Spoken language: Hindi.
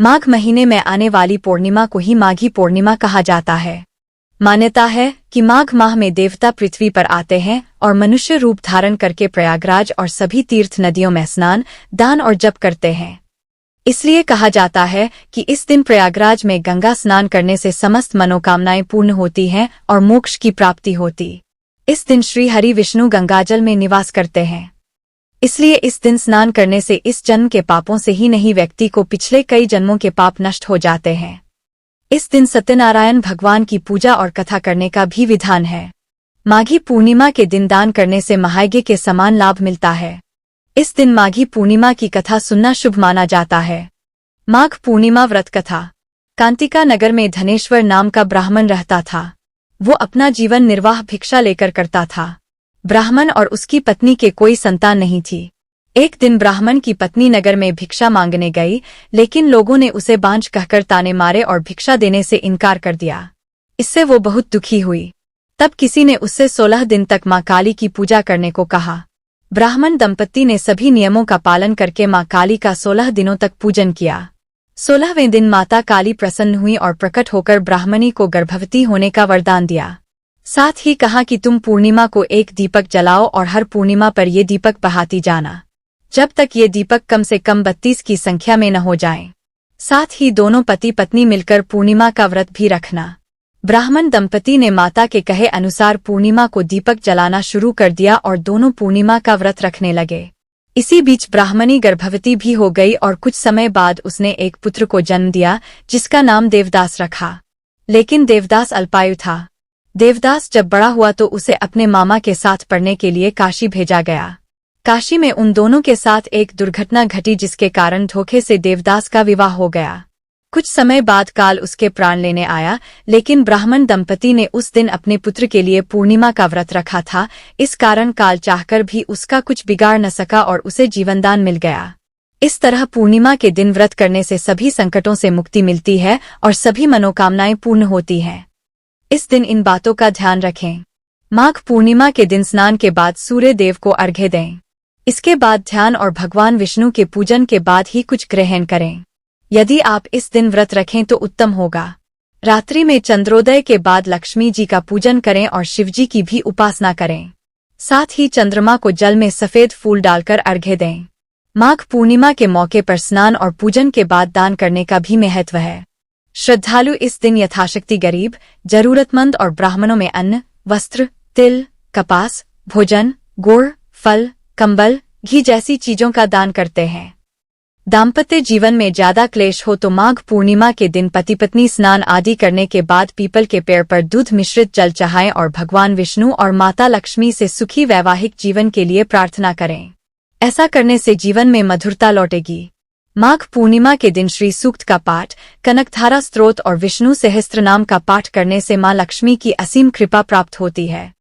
माघ महीने में आने वाली पूर्णिमा को ही माघी पूर्णिमा कहा जाता है। मान्यता है कि माघ माह में देवता पृथ्वी पर आते हैं और मनुष्य रूप धारण करके प्रयागराज और सभी तीर्थ नदियों में स्नान, दान और जप करते हैं। इसलिए कहा जाता है कि इस दिन प्रयागराज में गंगा स्नान करने से समस्त मनोकामनाएं पूर्ण होती हैं और मोक्ष की प्राप्ति होती। इस दिन श्री हरि विष्णु गंगाजल में निवास करते हैं। इसलिए इस दिन स्नान करने से इस जन्म के पापों से ही नहीं व्यक्ति को पिछले कई जन्मों के पाप नष्ट हो जाते हैं। इस दिन सत्यनारायण भगवान की पूजा और कथा करने का भी विधान है। माघी पूर्णिमा के दिन दान करने से महायज्ञ के समान लाभ मिलता है। इस दिन माघी पूर्णिमा की कथा सुनना शुभ माना जाता है। माघ पूर्णिमा व्रत कथा। कांतिका नगर में धनेश्वर नाम का ब्राह्मण रहता था। वो अपना जीवन निर्वाह भिक्षा लेकर करता था। ब्राह्मण और उसकी पत्नी के कोई संतान नहीं थी। एक दिन ब्राह्मण की पत्नी नगर में भिक्षा मांगने गई, लेकिन लोगों ने उसे बांझ कहकर ताने मारे और भिक्षा देने से इनकार कर दिया। इससे वो बहुत दुखी हुई। तब किसी ने उससे 16 दिन तक मां काली की पूजा करने को कहा। ब्राह्मण दंपत्ति ने सभी नियमों का पालन करके मां काली का 16 दिनों तक पूजन किया। 16वें दिन माता काली प्रसन्न हुई और प्रकट होकर ब्राह्मणी को गर्भवती होने का वरदान दिया। साथ ही कहा कि तुम पूर्णिमा को एक दीपक जलाओ और हर पूर्णिमा पर ये दीपक बहाती जाना, जब तक ये दीपक कम से कम 32 की संख्या में न हो जाएं। साथ ही दोनों पति पत्नी मिलकर पूर्णिमा का व्रत भी रखना। ब्राह्मण दंपति ने माता के कहे अनुसार पूर्णिमा को दीपक जलाना शुरू कर दिया और दोनों पूर्णिमा का व्रत रखने लगे। इसी बीच ब्राह्मणी गर्भवती भी हो गई और कुछ समय बाद उसने एक पुत्र को जन्म दिया, जिसका नाम देवदास रखा। लेकिन देवदास अल्पायु था। देवदास जब बड़ा हुआ तो उसे अपने मामा के साथ पढ़ने के लिए काशी भेजा गया। काशी में उन दोनों के साथ एक दुर्घटना घटी, जिसके कारण धोखे से देवदास का विवाह हो गया। कुछ समय बाद काल उसके प्राण लेने आया, लेकिन ब्राह्मण दंपति ने उस दिन अपने पुत्र के लिए पूर्णिमा का व्रत रखा था। इस कारण काल चाहकर भी उसका कुछ बिगाड़ न सका और उसे जीवनदान मिल गया। इस तरह पूर्णिमा के दिन व्रत करने से सभी संकटों से मुक्ति मिलती है और सभी मनोकामनाएं पूर्ण होती हैं। इस दिन इन बातों का ध्यान रखें। माघ पूर्णिमा के दिन स्नान के बाद सूर्य देव को अर्घ्य दें। इसके बाद ध्यान और भगवान विष्णु के पूजन के बाद ही कुछ ग्रहण करें। यदि आप इस दिन व्रत रखें तो उत्तम होगा। रात्रि में चंद्रोदय के बाद लक्ष्मी जी का पूजन करें और शिवजी की भी उपासना करें। साथ ही चंद्रमा को जल में सफेद फूल डालकर अर्घ्य दें। माघ पूर्णिमा के मौके पर स्नान और पूजन के बाद दान करने का भी महत्व है। श्रद्धालु इस दिन यथाशक्ति गरीब, जरूरतमंद और ब्राह्मणों में अन्न, वस्त्र, तिल, कपास, भोजन, गुड़, फल, कंबल, घी जैसी चीजों का दान करते हैं। दाम्पत्य जीवन में ज्यादा क्लेश हो तो माघ पूर्णिमा के दिन पति पत्नी स्नान आदि करने के बाद पीपल के पेड़ पर दूध मिश्रित जल चढ़ाएं और भगवान विष्णु और माता लक्ष्मी से सुखी वैवाहिक जीवन के लिए प्रार्थना करें। ऐसा करने से जीवन में मधुरता लौटेगी। माघ पूर्णिमा के दिन श्री सूक्त का पाठ, कनकधारा स्तोत्र और विष्णु सहस्त्रनाम का पाठ करने से मां लक्ष्मी की असीम कृपा प्राप्त होती है।